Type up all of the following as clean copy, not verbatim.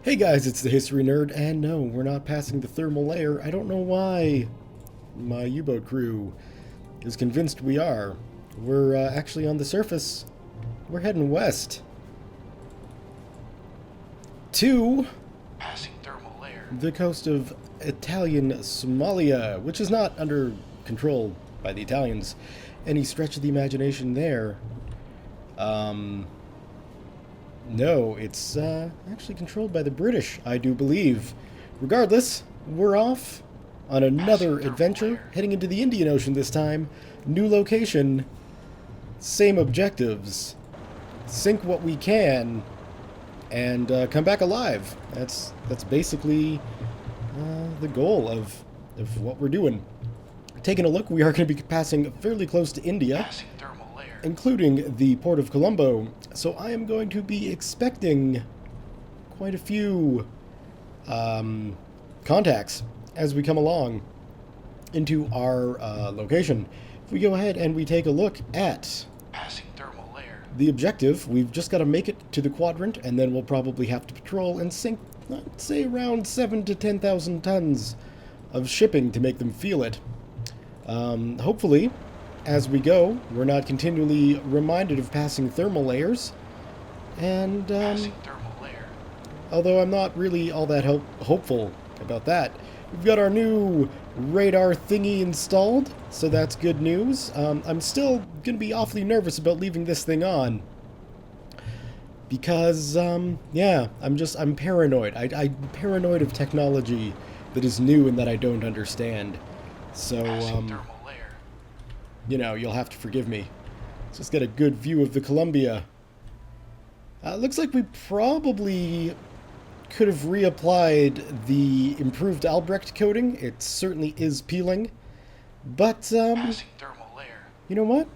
Hey guys, it's the History Nerd, and no, we're not passing the thermal layer. I don't know why my U-boat crew is convinced we are. We're actually on the surface. We're heading west to Passing thermal layer. the coast of Italian Somalia, which is not under control by the Italians. Any stretch of the imagination there. No, it's actually controlled by the British, I do believe. Regardless, we're off on another adventure, heading into the Indian Ocean this time. New location, same objectives. Sink what we can, and come back alive. That's basically the goal of what we're doing. Taking a look, we are going to be passing fairly close to India, Passing thermal layer. including the port of Colombo. So I am going to be expecting quite a few contacts as we come along into our location. If we go ahead and we take a look at Passing thermal layer. the objective, we've just got to make it to the quadrant, and then we'll probably have to patrol and sink, let's say, around 7,000 to 10,000 tons of shipping to make them feel it. Hopefully, as we go, we're not continually reminded of passing thermal layers. And, Passing thermal layer. although I'm not really all that hopeful about that, we've got our new radar thingy installed, so that's good news. I'm still going to be awfully nervous about leaving this thing on. Because, yeah, I'm paranoid. I'm paranoid of technology that is new and that I don't understand. So, Passing thermal layer. you know, you'll have to forgive me. Let's just get a good view of the Columbia. Looks like we probably could have reapplied the improved Albrecht coating. It certainly is peeling. But, Passing thermal layer. you know what?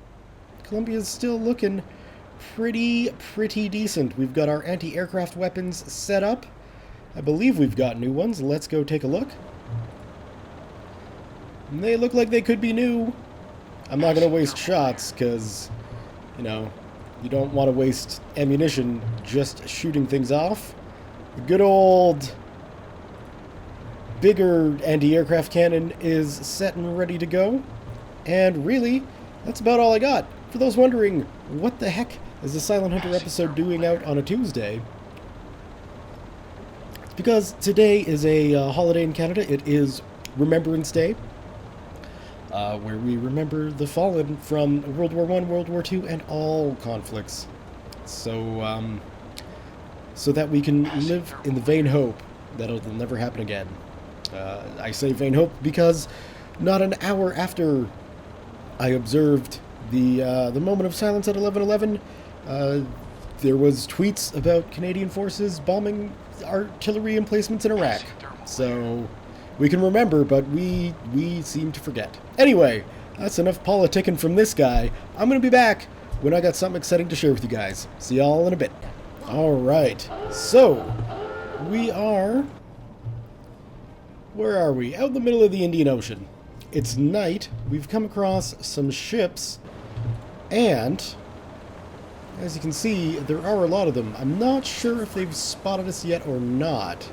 Columbia's still looking pretty decent. We've got our anti-aircraft weapons set up. I believe we've got new ones. Let's go take a look. And they look like they could be new. I'm not going to waste shots because, you know, you don't want to waste ammunition just shooting things off. The good old bigger anti-aircraft cannon is set and ready to go. And really, that's about all I got. For those wondering, what the heck is the Silent Hunter episode doing out on a Tuesday? It's because today is a holiday in Canada. It is Remembrance Day, where we remember the fallen from World War I, World War II, and all conflicts. So, so that we can live in the vain hope that it'll never happen again. I say vain hope because not an hour after I observed the moment of silence at 11:11, there was tweets about Canadian forces bombing artillery emplacements in Iraq. So we can remember, but we seem to forget. Anyway, that's enough politicking from this guy. I'm going to be back when I got something exciting to share with you guys. See y'all in a bit. Alright, so we are... Where are we? Out in the middle of the Indian Ocean. It's night. We've come across some ships, and as you can see, there are a lot of them. I'm not sure if they've spotted us yet or not.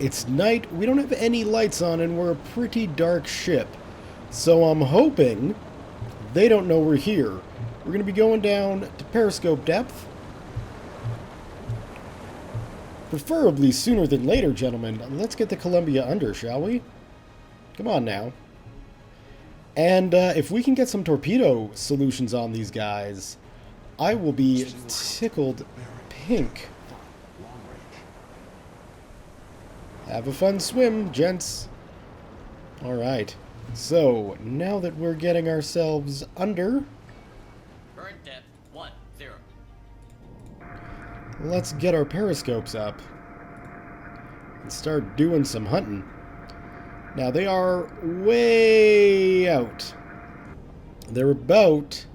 It's night, we don't have any lights on, and we're a pretty dark ship. So I'm hoping they don't know we're here. We're going to be going down to periscope depth. Preferably sooner than later, gentlemen. Let's get the Columbia under, shall we? Come on now. And if we can get some torpedo solutions on these guys, I will be tickled pink. Have a fun swim, gents. Alright, so now that we're getting ourselves under, Current depth 10. let's get our periscopes up and start doing some hunting. Now they are way out. They're about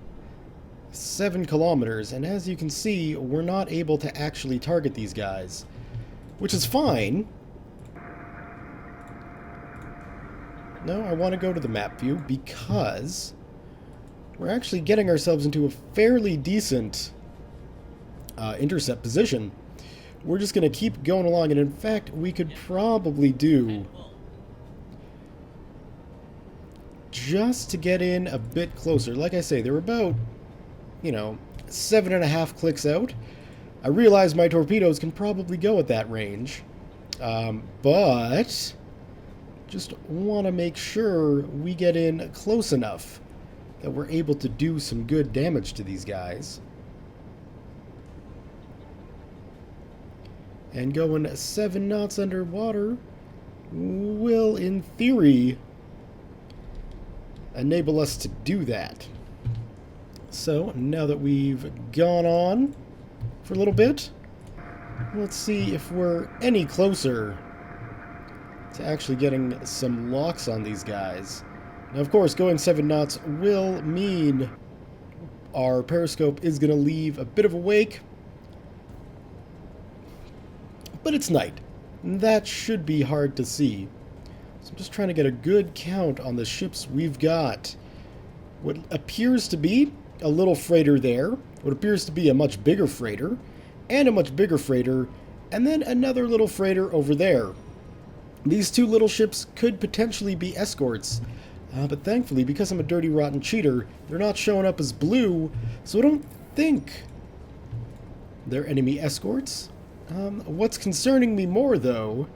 7 kilometers, and as you can see, we're not able to actually target these guys, which is fine. No, I want to go to the map view because we're actually getting ourselves into a fairly decent intercept position. we're just going to keep going along. And in fact, we could probably do, just to get in a bit closer. Like I say, they're about, 7.5 clicks out. I realize my torpedoes can probably go at that range. But just want to make sure we get in close enough that we're able to do some good damage to these guys. And going 7 knots underwater will, in theory, enable us to do that. So, now that we've gone on for a little bit, let's see if we're any closer to actually getting some locks on these guys. Now, of course, going 7 knots will mean our periscope is going to leave a bit of a wake, but it's night, and that should be hard to see. So I'm just trying to get a good count on the ships we've got. What appears to be a little freighter there, what appears to be a much bigger freighter, and a much bigger freighter, and then another little freighter over there. These 2 little ships could potentially be escorts, but thankfully, because I'm a dirty, rotten cheater, they're not showing up as blue, so I don't think they're enemy escorts. What's concerning me more, though,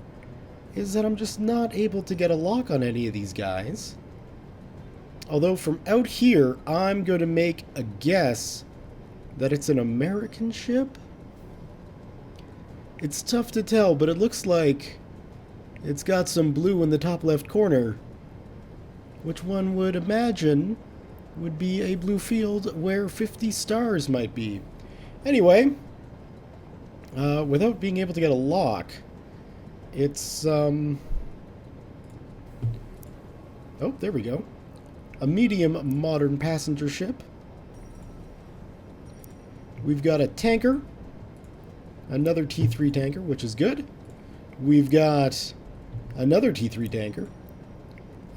is that I'm just not able to get a lock on any of these guys. Although from out here, I'm going to make a guess that it's an American ship. It's tough to tell, but it looks like it's got some blue in the top left corner, which one would imagine would be a blue field where 50 stars might be. Anyway, without being able to get a lock, it's, oh, there we go. A medium modern passenger ship. We've got a tanker. Another T3 tanker, which is good. We've got another T3 tanker.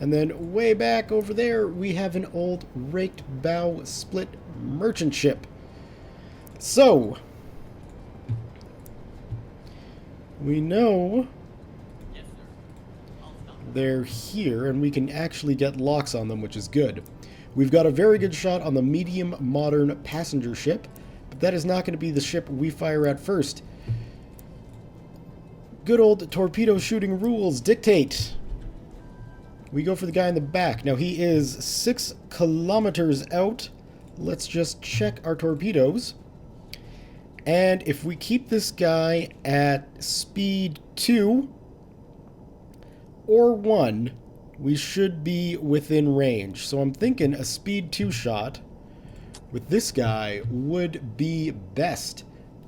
And then way back over there, we have an old raked bow split merchant ship. So, we know Yes, sir. I'll stop. they're here, and we can actually get locks on them, which is good. We've got a very good shot on the medium modern passenger ship, but that is not going to be the ship we fire at first. Good old torpedo shooting rules dictate we go for the guy in the back. Now, he is 6 kilometers out. Let's just check our torpedoes. And if we keep this guy at speed 2 or 1, we should be within range. So I'm thinking a speed 2 shot with this guy would be best.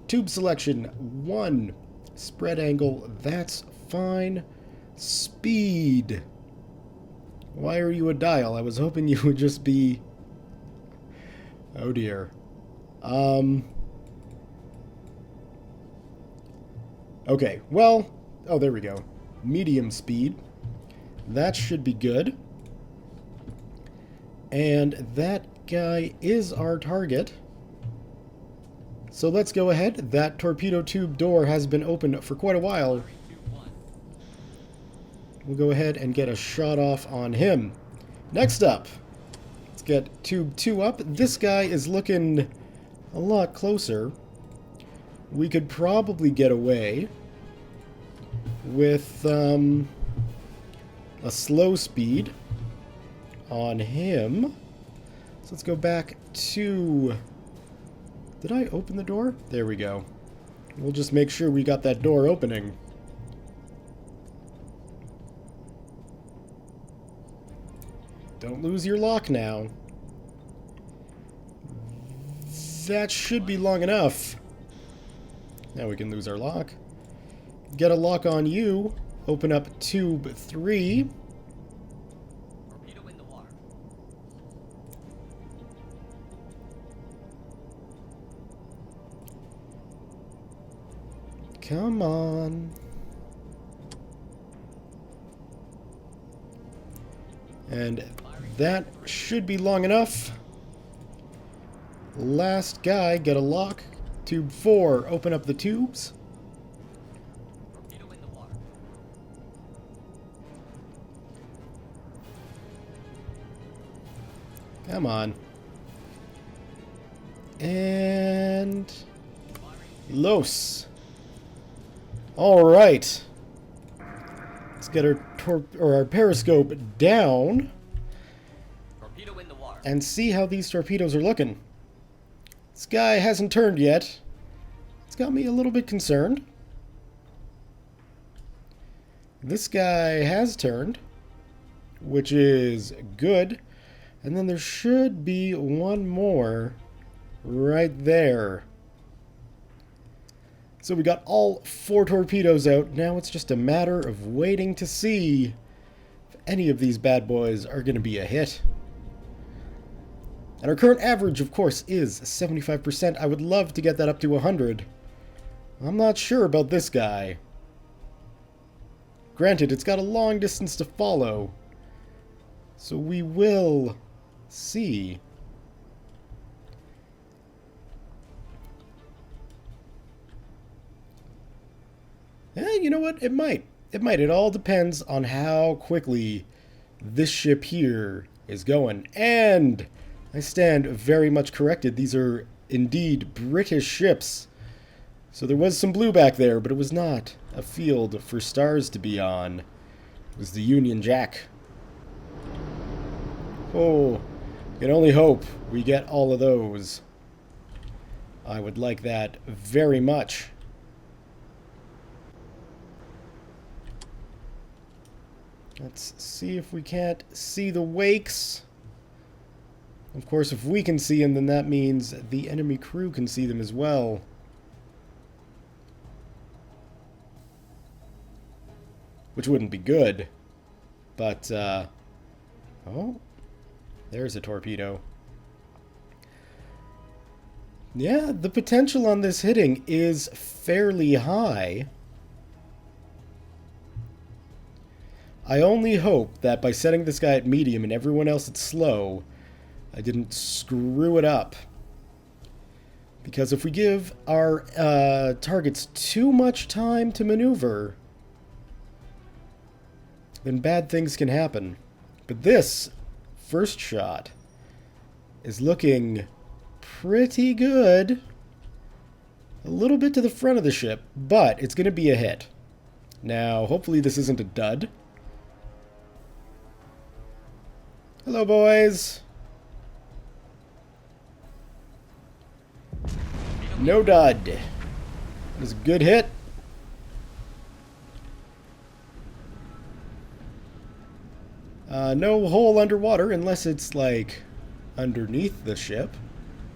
Tube selection 1. Spread angle, that's fine. Speed. Why are you a dial? I was hoping you would just be... Oh dear. Okay, well... Oh, there we go. Medium speed. That should be good. And that guy is our target. So let's go ahead. That torpedo tube door has been open for quite a while. 3, 2, 1. We'll go ahead and get a shot off on him. Next up, let's get tube 2 up. This guy is looking a lot closer. We could probably get away with a slow speed on him. So let's go back to... Did I open the door? There we go. We'll just make sure we got that door opening. Don't lose your lock now. That should be long enough. Now we can lose our lock. Get a lock on you. Open up tube 3. Torpedo in the water. Come on. And that should be long enough. Last guy, get a lock. Tube 4, open up the tubes. Come on. And Los. All right. Let's get our periscope down Torpedo in the water. and see how these torpedoes are looking. This guy hasn't turned yet. It's got me a little bit concerned. This guy has turned, which is good. And then there should be one more right there. So we got all 4 torpedoes out. Now it's just a matter of waiting to see if any of these bad boys are going to be a hit. And our current average, of course, is 75%. I would love to get that up to 100. I'm not sure about this guy. Granted, it's got a long distance to follow. So we will see. Yeah, you know what? It might. It might. It all depends on how quickly this ship here is going. And I stand very much corrected. These are indeed British ships. So there was some blue back there, but it was not a field for stars to be on. It was the Union Jack. Oh, can only hope we get all of those. I would like that very much. Let's see if we can't see the wakes. Of course, if we can see them, then that means the enemy crew can see them as well. Which wouldn't be good. But, oh, there's a torpedo. Yeah, the potential on this hitting is fairly high. I only hope that by setting this guy at medium and everyone else at slow, I didn't screw it up. Because if we give our targets too much time to maneuver, then bad things can happen. But this first shot is looking pretty good. A little bit to the front of the ship, but it's going to be a hit. Now, hopefully this isn't a dud. Hello, boys. No dud. It was a good hit. No hole underwater unless it's, like, underneath the ship,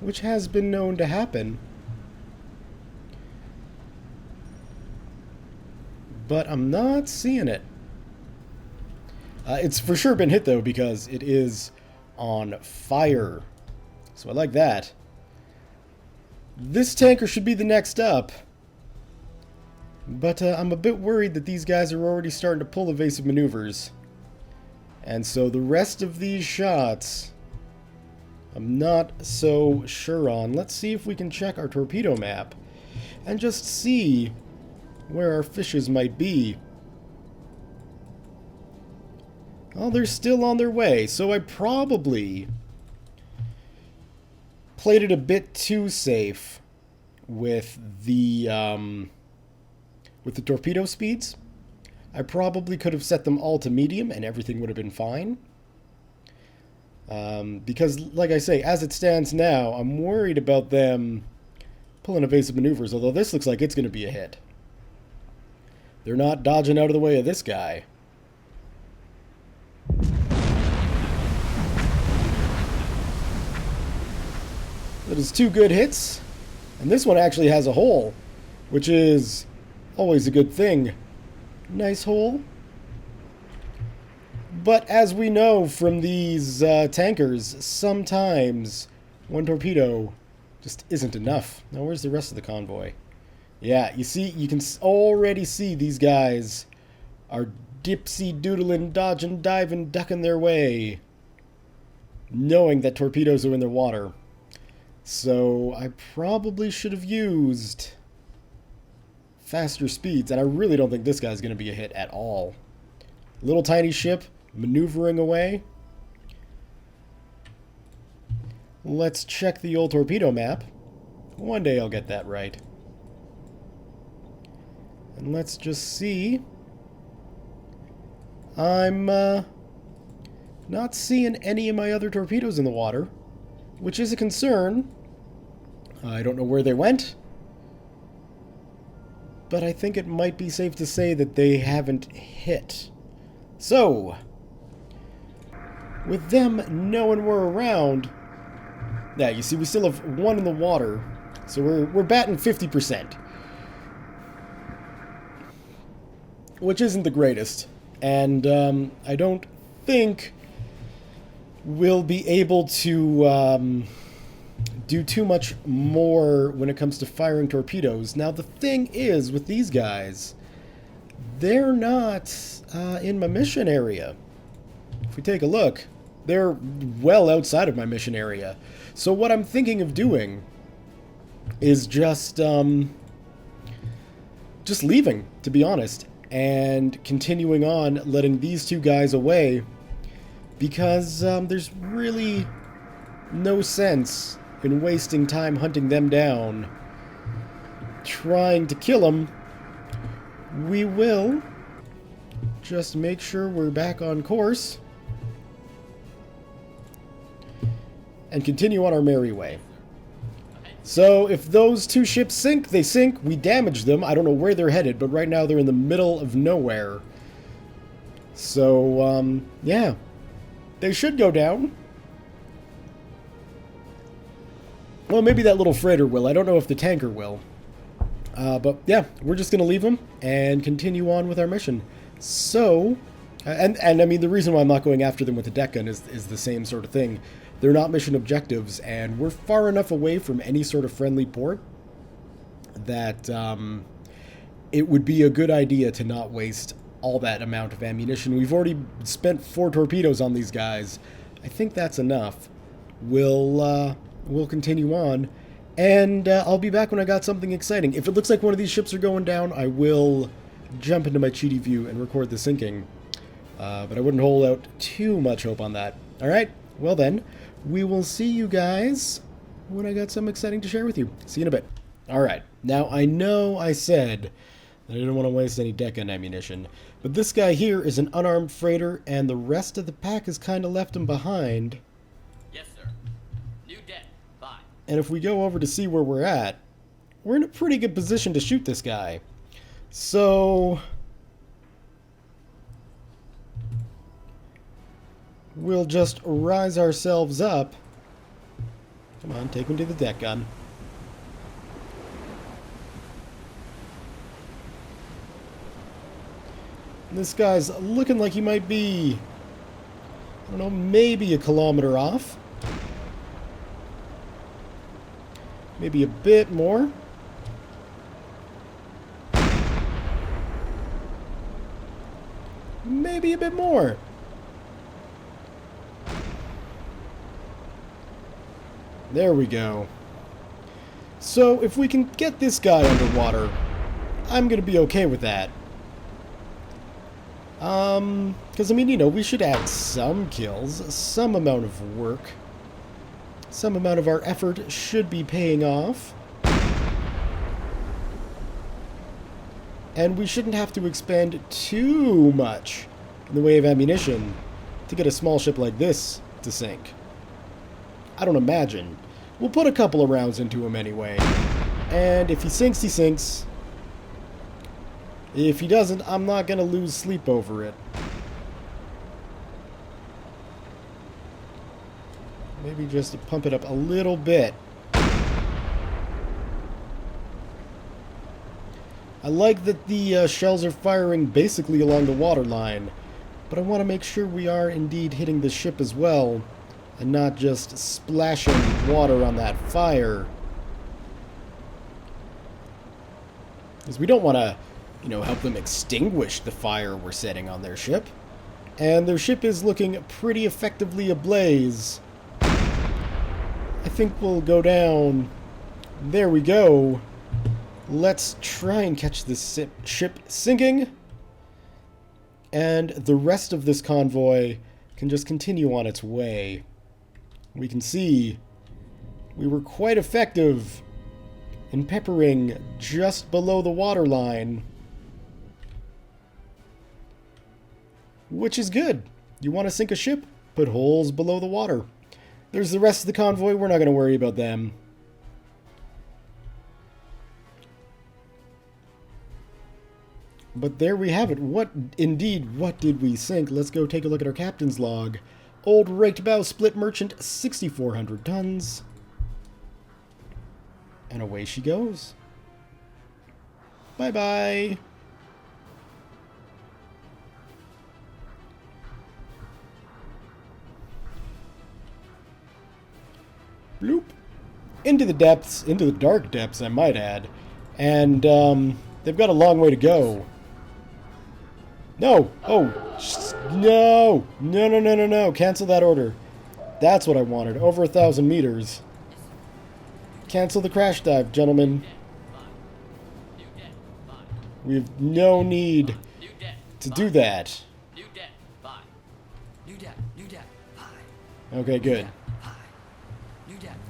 which has been known to happen. But I'm not seeing it. It's for sure been hit, though, because it is on fire. So I like that. This tanker should be the next up. But I'm a bit worried that these guys are already starting to pull evasive maneuvers. And so the rest of these shots, I'm not so sure on. Let's see if we can check our torpedo map and just see where our fishes might be. Well, they're still on their way, so I probably played it a bit too safe with the torpedo speeds. I probably could have set them all to medium and everything would have been fine. Because, like I say, as it stands now, I'm worried about them pulling evasive maneuvers, although this looks like it's going to be a hit. They're not dodging out of the way of this guy. That is 2 good hits, and this one actually has a hole, which is always a good thing. Nice hole. But as we know from these tankers, sometimes one torpedo just isn't enough. Now, where's the rest of the convoy? Yeah, you see, you can already see these guys are dipsy-doodling, dodging, diving, ducking their way, knowing that torpedoes are in their water. So I probably should have used faster speeds, and I really don't think this guy's going to be a hit at all. Little tiny ship maneuvering away. Let's check the old torpedo map. One day I'll get that right. And let's just see. I'm not seeing any of my other torpedoes in the water, which is a concern. I don't know where they went, but I think it might be safe to say that they haven't hit. So, with them knowing we're around, yeah, you see we still have one in the water, so we're batting 50%, which isn't the greatest, and I don't think we'll be able to do too much more when it comes to firing torpedoes. Now, the thing is, with these guys, they're not in my mission area. If we take a look, they're well outside of my mission area. So what I'm thinking of doing is just leaving, to be honest, and continuing on letting these two guys away, because there's really no sense in wasting time hunting them down, trying to kill them. We will just make sure we're back on course and continue on our merry way. So if those two ships sink, they sink. We damage them. I don't know where they're headed, but right now they're in the middle of nowhere. So, yeah. They should go down. Well, maybe that little freighter will. I don't know if the tanker will. But yeah, we're just going to leave them and continue on with our mission. So, and I mean, the reason why I'm not going after them with the deck gun is the same sort of thing. They're not mission objectives, and we're far enough away from any sort of friendly port that it would be a good idea to not waste all that amount of ammunition. We've already spent 4 torpedoes on these guys. I think that's enough. We'll continue on, and I'll be back when I got something exciting. If it looks like one of these ships are going down, I will jump into my cheaty view and record the sinking. But I wouldn't hold out too much hope on that. Alright, well then, we will see you guys when I got something exciting to share with you. See you in a bit. Alright, now I know I said that I didn't want to waste any deck gun ammunition, but this guy here is an unarmed freighter, and the rest of the pack has kind of left him behind. Yes, sir. New deck. Bye. And if we go over to see where we're at, we're in a pretty good position to shoot this guy. So we'll just rise ourselves up. Come on, take me to the deck gun. This guy's looking like he might be, I don't know, maybe a kilometer off. Maybe a bit more. Maybe a bit more. There we go. So if we can get this guy underwater, I'm going to be okay with that. Because, I mean, you know, we should add some kills, some amount of work. Some amount of our effort should be paying off. And we shouldn't have to expend too much in the way of ammunition to get a small ship like this to sink. I don't imagine. We'll put a couple of rounds into him anyway. And if he sinks, he sinks. If he doesn't, I'm not going to lose sleep over it. Maybe just to pump it up a little bit. I like that the shells are firing basically along the waterline, but I want to make sure we are indeed hitting the ship as well, and not just splashing water on that fire. Because we don't want to, you know, help them extinguish the fire we're setting on their ship. And their ship is looking pretty effectively ablaze. I think we'll go down. There we go. Let's try and catch this ship sinking. And the rest of this convoy can just continue on its way. We can see We were quite effective in peppering just below the waterline, which is good. You want to sink a ship? Put holes below the water. There's the rest of the convoy. We're not going to worry about them. But there we have it. What did we sink? Let's go take a look at our captain's log. Old raked bow split merchant, 6,400 tons. And away she goes. Bye-bye. Bloop. Into the depths, into the dark depths, I might add. And, they've got a long way to go. No! Oh! No! No, no, no, no, no! Cancel that order. That's what I wanted. Over 1,000 meters. Cancel the crash dive, gentlemen. We have no need to do that. Okay, good.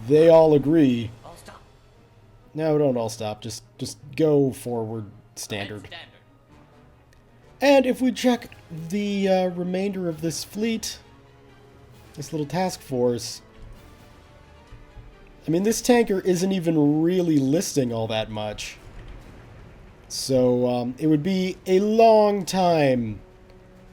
They all agree. No, don't all stop. Just go forward standard. And if we check the remainder of this fleet, this little task force, I mean, this tanker isn't even really listing all that much. So it would be a long time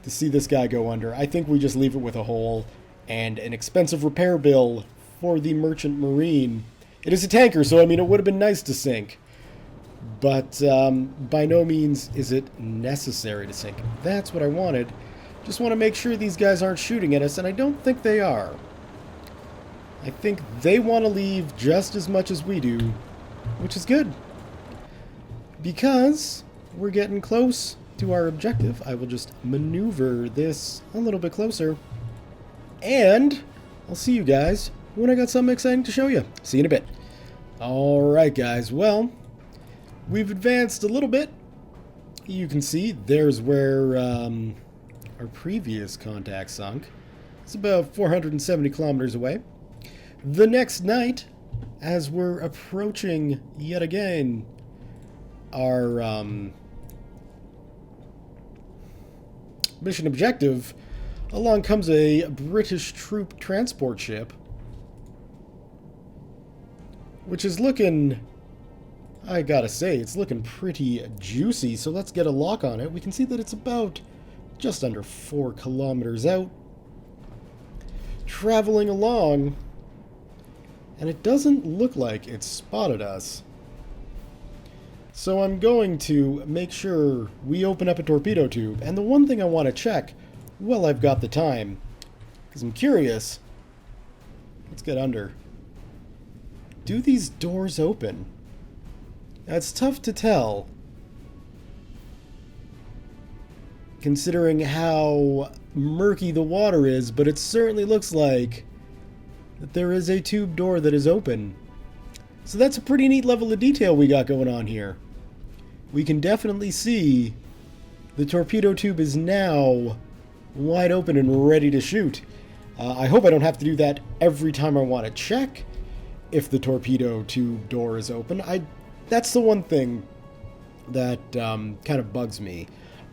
to see this guy go under. I think we just leave it with a hole and an expensive repair bill for the Merchant Marine. It is a tanker, so I mean, it would have been nice to sink. But by no means is it necessary to sink. That's what I wanted. Just want to make sure these guys aren't shooting at us, and I don't think they are. I think they want to leave just as much as we do, which is good. Because we're getting close to our objective, I will just maneuver this a little bit closer. And I'll see you guys when I got something exciting to show you. See you in a bit. Alright guys, well, we've advanced a little bit. You can see there's where our previous contact sunk. It's about 470 kilometers away. The next night, as we're approaching yet again our mission objective, along comes a British troop transport ship, which is looking, I gotta say, it's looking pretty juicy. So let's get a lock on it. We can see that it's about just under 4 kilometers out, traveling along, and it doesn't look like it's spotted us. So I'm going to make sure we open up a torpedo tube. And the one thing I want to check, well, I've got the time, because I'm curious. Let's get under. Do these doors open? Now, it's tough to tell, considering how murky the water is, but it certainly looks like that there is a tube door that is open. So that's a pretty neat level of detail we got going on here. We can definitely see the torpedo tube is now wide open and ready to shoot. I hope I don't have to do that every time I want to check if the torpedo tube door is open. That's the one thing that kind of bugs me.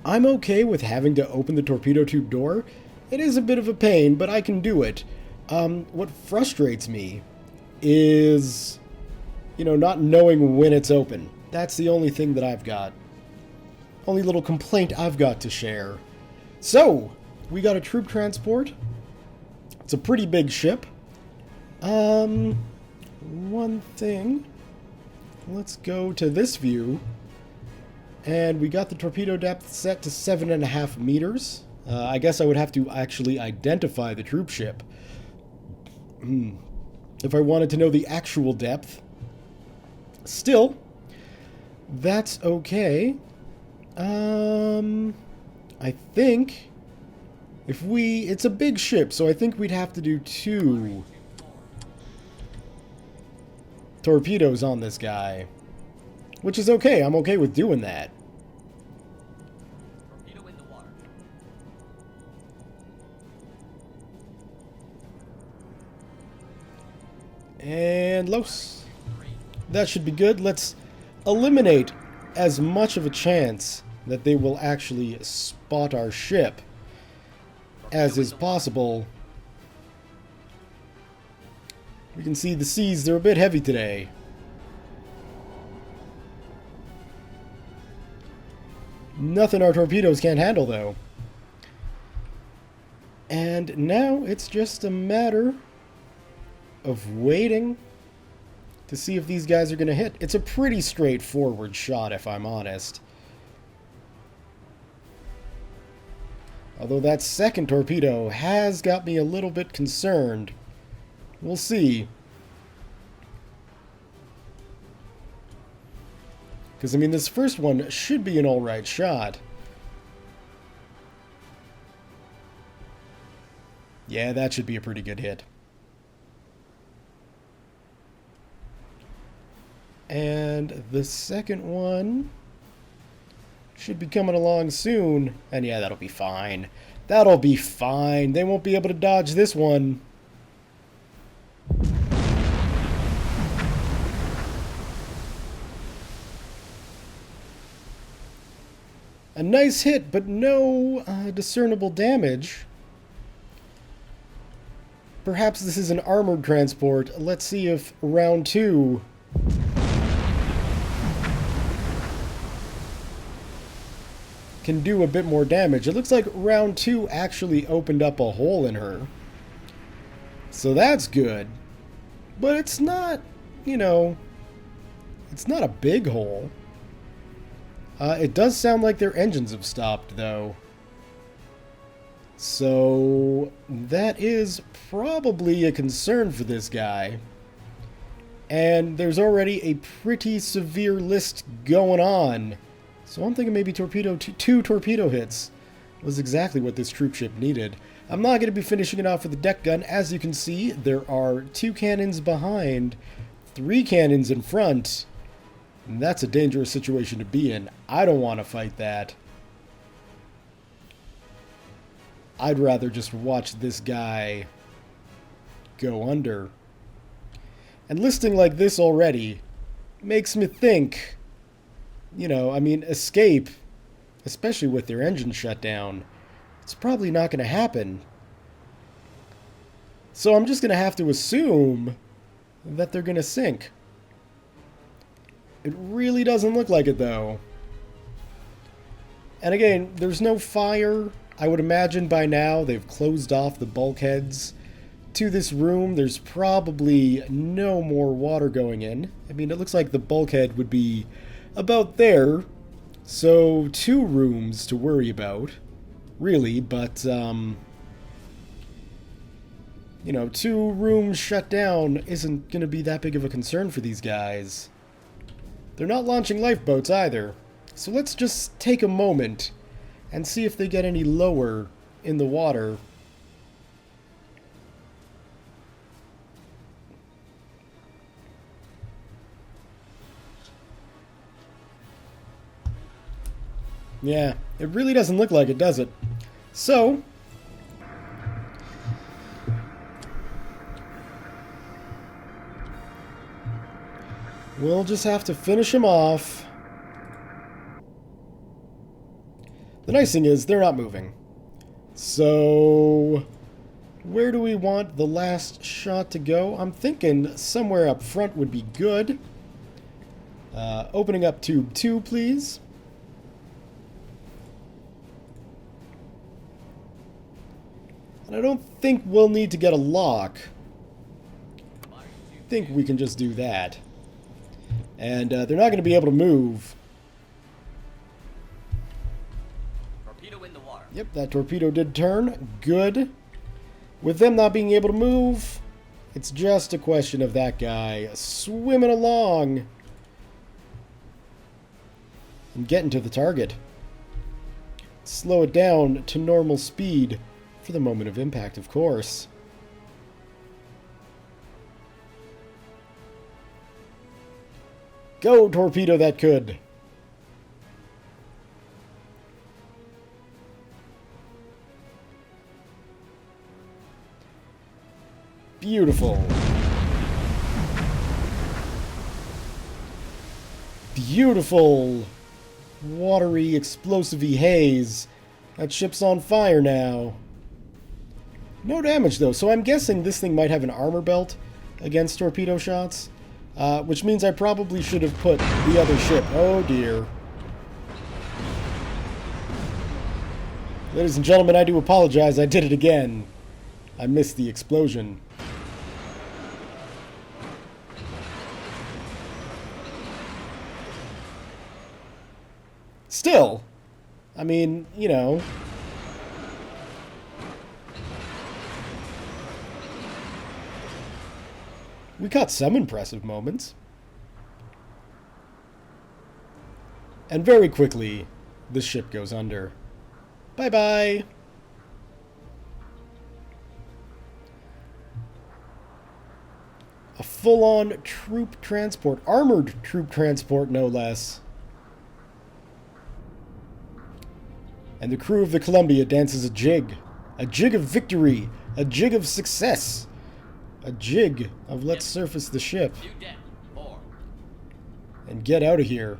I'm okay with having to open the torpedo tube door. It is a bit of a pain, but I can do it. What frustrates me is, not knowing when it's open. That's the only thing that I've got. Only little complaint I've got to share. So, we got a troop transport. It's a pretty big ship. One thing. Let's go to this view. And we got the torpedo depth set to 7.5 meters. I guess I would have to actually identify the troop ship. If I wanted to know the actual depth. Still, that's okay. I think it's a big ship, so I think we'd have to do 2 torpedoes on this guy, which is okay. I'm okay with doing that. Torpedo in the water. And Los. That should be good. Let's eliminate as much of a chance that they will actually spot our ship as is possible. We can see the seas, they're a bit heavy today. Nothing our torpedoes can't handle, though. And now it's just a matter of waiting to see if these guys are going to hit. It's a pretty straightforward shot, if I'm honest. Although that second torpedo has got me a little bit concerned. We'll see. Because, I mean, this first one should be an alright shot. Yeah, that should be a pretty good hit. And the second one should be coming along soon. And yeah, that'll be fine. That'll be fine. They won't be able to dodge this one. A nice hit, but no discernible damage. Perhaps this is an armored transport. Let's see if round 2 can do a bit more damage. It looks like round 2 actually opened up a hole in her. So that's good. But it's not, you know, it's not a big hole. It does sound like their engines have stopped, though. So that is probably a concern for this guy. And there's already a pretty severe list going on. So I'm thinking maybe two torpedo hits was exactly what this troop ship needed. I'm not going to be finishing it off with the deck gun. As you can see, there are 2 cannons behind, 3 cannons in front. And that's a dangerous situation to be in. I don't want to fight that. I'd rather just watch this guy go under. And listing like this already makes me think, you know, I mean, escape, especially with their engine shut down, it's probably not going to happen. So I'm just going to have to assume that they're going to sink. It really doesn't look like it, though. And again, there's no fire. I would imagine by now they've closed off the bulkheads to this room. There's probably no more water going in. I mean, it looks like the bulkhead would be about there. So 2 rooms to worry about, really. But, you know, 2 rooms shut down isn't going to be that big of a concern for these guys. They're not launching lifeboats either. So let's just take a moment and see if they get any lower in the water. Yeah, it really doesn't look like it, does it? So we'll just have to finish him off. The nice thing is, they're not moving. So where do we want the last shot to go? I'm thinking somewhere up front would be good. Opening up tube 2, please. And I don't think we'll need to get a lock. I think we can just do that. And they're not going to be able to move. Torpedo in the water. Yep, that torpedo did turn. Good. With them not being able to move, it's just a question of that guy swimming along and getting to the target. Slow it down to normal speed for the moment of impact, of course. Go, torpedo that could. Beautiful. Beautiful, watery, explosive-y haze. That ship's on fire now. No damage, though, so I'm guessing this thing might have an armor belt against torpedo shots, which means I probably should have put the other ship. Oh, dear. Ladies and gentlemen, I do apologize. I did it again. I missed the explosion. Still, I mean, you know. We caught some impressive moments. And very quickly, the ship goes under. Bye-bye. A full-on troop transport. Armored troop transport, no less. And the crew of the Columbia dances a jig. A jig of victory. A jig of success. A jig of let's surface the ship. And get out of here.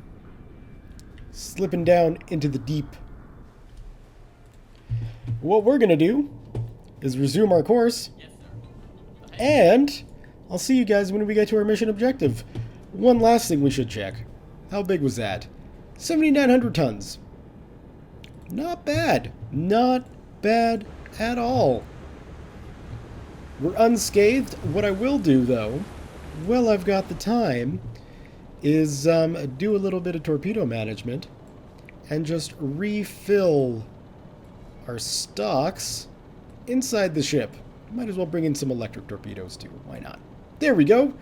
Slipping down into the deep. What we're going to do is resume our course. And I'll see you guys when we get to our mission objective. One last thing we should check. How big was that? 7,900 tons. Not bad. Not bad at all. We're unscathed. What I will do, though, while I've got the time, is do a little bit of torpedo management and just refill our stocks inside the ship. Might as well bring in some electric torpedoes, too. Why not? There we go.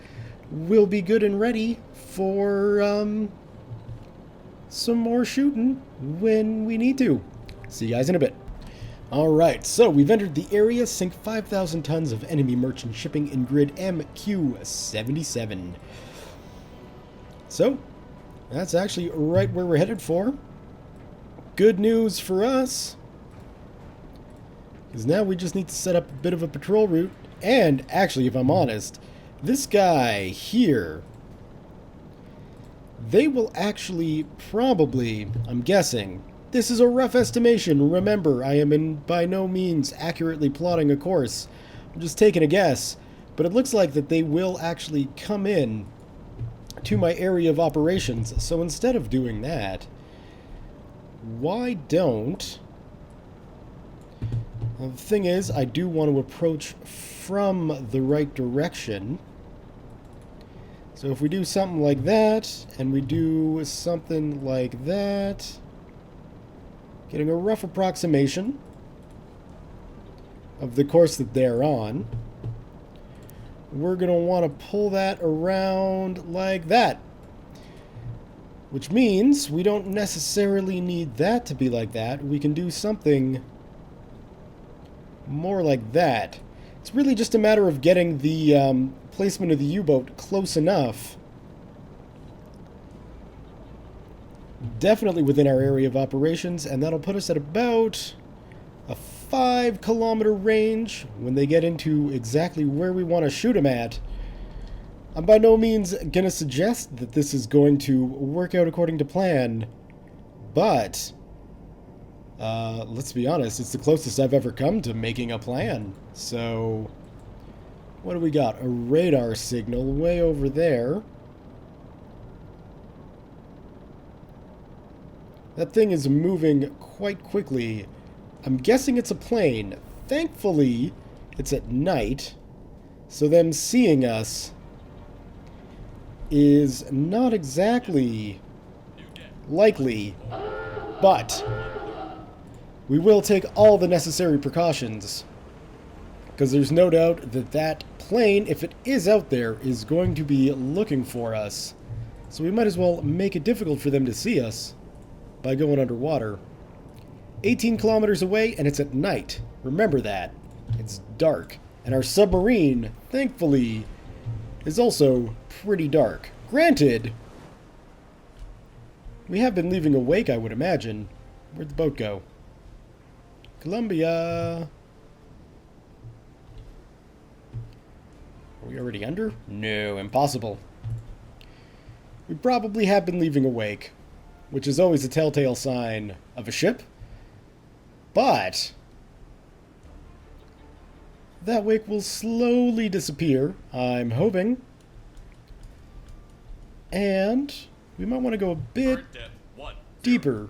We'll be good and ready for some more shooting when we need to. See you guys in a bit. Alright, so we've entered the area, sink 5,000 tons of enemy merchant shipping in grid MQ-77. So, that's actually right where we're headed for. Good news for us, because now we just need to set up a bit of a patrol route. And, actually, if I'm honest, this guy here, they will actually probably, I'm guessing, this is a rough estimation. Remember, I am by no means accurately plotting a course. I'm just taking a guess. But it looks like that they will actually come in to my area of operations. So instead of doing that, why don't... Well, the thing is, I do want to approach from the right direction. So if we do something like that, and we do something like that... Getting a rough approximation of the course that they're on. We're going to want to pull that around like that. Which means we don't necessarily need that to be like that. We can do something more like that. It's really just a matter of getting the placement of the U-boat close enough. Definitely within our area of operations, and that'll put us at about a 5-kilometer range when they get into exactly where we want to shoot them at. I'm by no means going to suggest that this is going to work out according to plan, but let's be honest, it's the closest I've ever come to making a plan. So, what do we got? A radar signal way over there. That thing is moving quite quickly. I'm guessing it's a plane. Thankfully, it's at night, so them seeing us is not exactly likely, but we will take all the necessary precautions, because there's no doubt that that plane, if it is out there, is going to be looking for us. So we might as well make it difficult for them to see us by going underwater. 18 kilometers away, and it's at night. Remember that. It's dark. And our submarine, thankfully, is also pretty dark. Granted, we have been leaving a wake, I would imagine. Where'd the boat go? Columbia! Are we already under? No, impossible. we probably have been leaving a wake, which is always a telltale sign of a ship. But that wake will slowly disappear, I'm hoping. And we might want to go a bit deeper.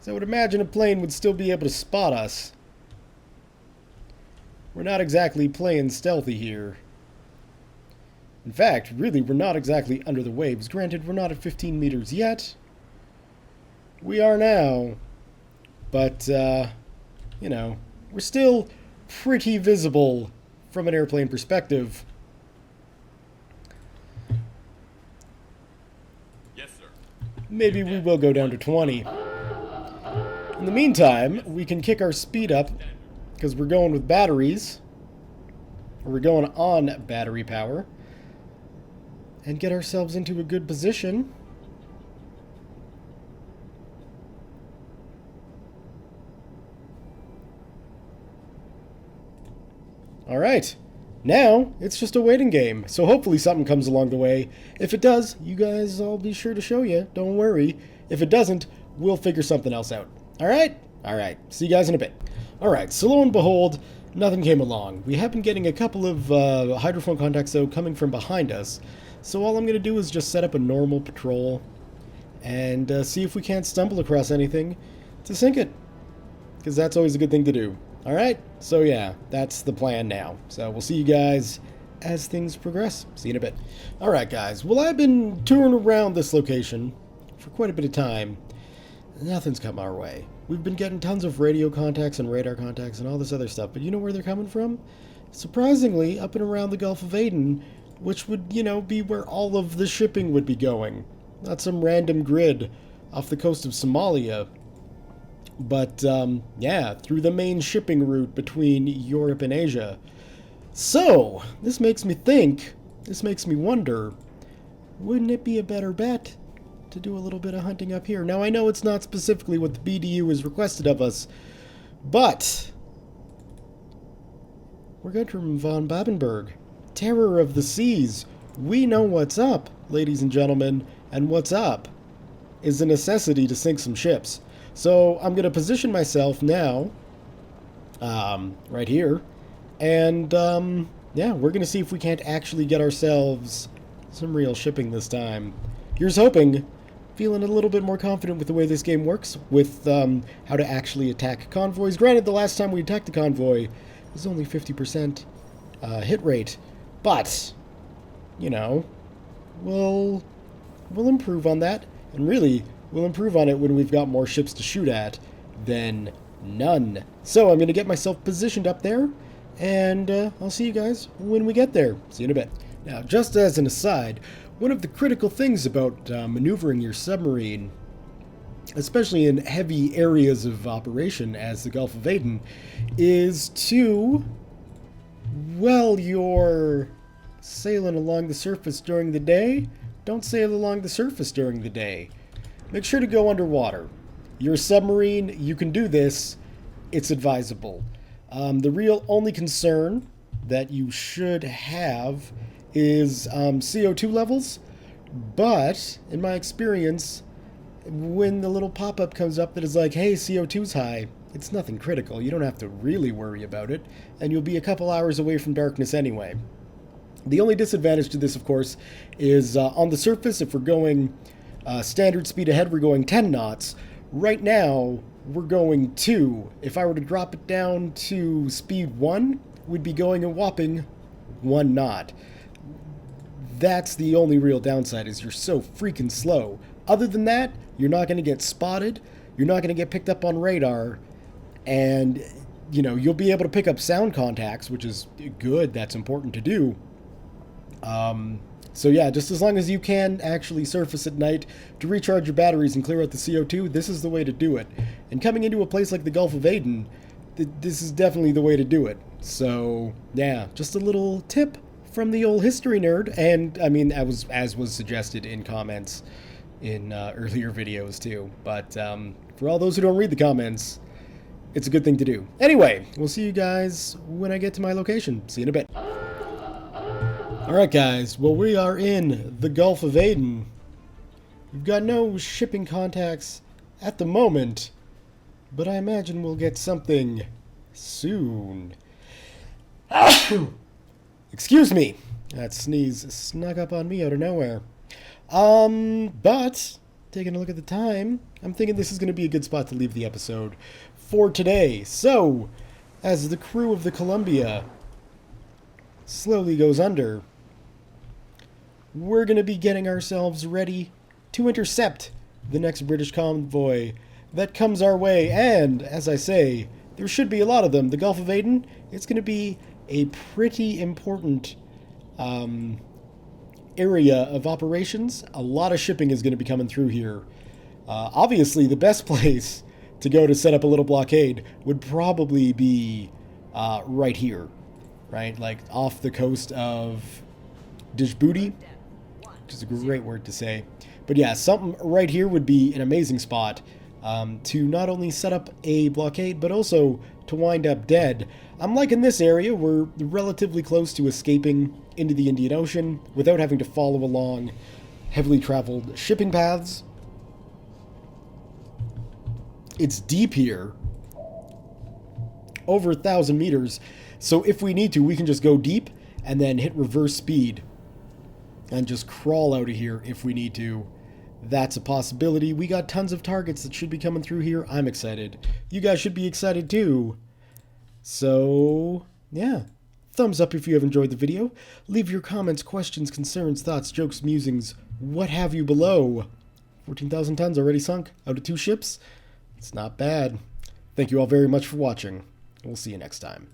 So I would imagine a plane would still be able to spot us. We're not exactly playing stealthy here. In fact, really, we're not exactly under the waves. Granted, we're not at 15 meters yet. We are now. But, you know, we're still pretty visible from an airplane perspective. Yes, sir. Maybe we will go down to 20. In the meantime, we can kick our speed up because we're going with batteries. Or we're going on battery power. And get ourselves into a good position. Alright, now it's just a waiting game, so hopefully something comes along the way. If it does, you guys, I'll be sure to show you, don't worry. If it doesn't, we'll figure something else out. Alright? Alright, see you guys in a bit. Alright, so lo and behold, nothing came along. We have been getting a couple of hydrophone contacts, though, coming from behind us. So all I'm going to do is just set up a normal patrol and see if we can't stumble across anything to sink it. Because that's always a good thing to do. Alright, so yeah, that's the plan now. So we'll see you guys as things progress. See you in a bit. Alright guys, well I've been touring around this location for quite a bit of time. Nothing's come our way. We've been getting tons of radio contacts and radar contacts and all this other stuff, but you know where they're coming from? Surprisingly, up and around the Gulf of Aden, which would, you know, be where all of the shipping would be going. Not some random grid off the coast of Somalia. But, yeah, through the main shipping route between Europe and Asia. So, this makes me think, this makes me wonder, wouldn't it be a better bet to do a little bit of hunting up here? Now, I know it's not specifically what the BDU has requested of us, but we're Güntram von Babenberg, terror of the seas. We know what's up, ladies and gentlemen, and what's up is a necessity to sink some ships. So I'm going to position myself now, right here, and yeah, we're going to see if we can't actually get ourselves some real shipping this time. Here's hoping, feeling a little bit more confident with the way this game works, with how to actually attack convoys. Granted, the last time we attacked the convoy was only 50% hit rate, but, you know, we'll improve on that, and really, we'll improve on it when we've got more ships to shoot at than none. So I'm going to get myself positioned up there, and I'll see you guys when we get there. See you in a bit. Now, just as an aside, one of the critical things about maneuvering your submarine, especially in heavy areas of operation as the Gulf of Aden, is to, while you're sailing along the surface during the day, don't sail along the surface during the day. Make sure to go underwater. You're a submarine, you can do this, it's advisable. The real only concern that you should have is CO2 levels, but in my experience, when the little pop-up comes up that is like, hey, CO2's high, it's nothing critical. You don't have to really worry about it, and you'll be a couple hours away from darkness anyway. The only disadvantage to this, of course, is on the surface, if we're going standard speed ahead, we're going 10 knots. Right now, we're going 2. If I were to drop it down to speed 1, we'd be going a whopping 1 knot. That's the only real downside, is you're so freaking slow. Other than that, you're not going to get spotted, you're not going to get picked up on radar, and, you know, you'll be able to pick up sound contacts, which is good, that's important to do. So yeah, just as long as you can actually surface at night to recharge your batteries and clear out the CO2, this is the way to do it. And coming into a place like the Gulf of Aden, this is definitely the way to do it. So yeah, just a little tip from the old history nerd, and I mean, as was suggested in comments in earlier videos too. But for all those who don't read the comments, it's a good thing to do. Anyway, we'll see you guys when I get to my location. See you in a bit. Alright guys, well we are in the Gulf of Aden. We've got no shipping contacts at the moment, but I imagine we'll get something soon. Excuse me! That sneeze snuck up on me out of nowhere. But, taking a look at the time, I'm thinking this is going to be a good spot to leave the episode for today. So, as the crew of the Columbia slowly goes under, we're going to be getting ourselves ready to intercept the next British convoy that comes our way. And, as I say, there should be a lot of them. The Gulf of Aden, it's going to be a pretty important area of operations. A lot of shipping is going to be coming through here. Obviously, the best place to go to set up a little blockade would probably be right here, right? Like off the coast of Djibouti, which is a great word to say. But yeah, something right here would be an amazing spot to not only set up a blockade, but also to wind up dead. I'm liking this area. We're relatively close to escaping into the Indian Ocean without having to follow along heavily traveled shipping paths. It's deep here, over 1,000 meters, so if we need to, we can just go deep and then hit reverse speed and just crawl out of here if we need to. That's a possibility. We got tons of targets that should be coming through here. I'm excited. You guys should be excited too. So, yeah. Thumbs up if you have enjoyed the video. Leave your comments, questions, concerns, thoughts, jokes, musings, what have you below. 14,000 tons already sunk out of 2 ships. It's not bad. Thank you all very much for watching. We'll see you next time.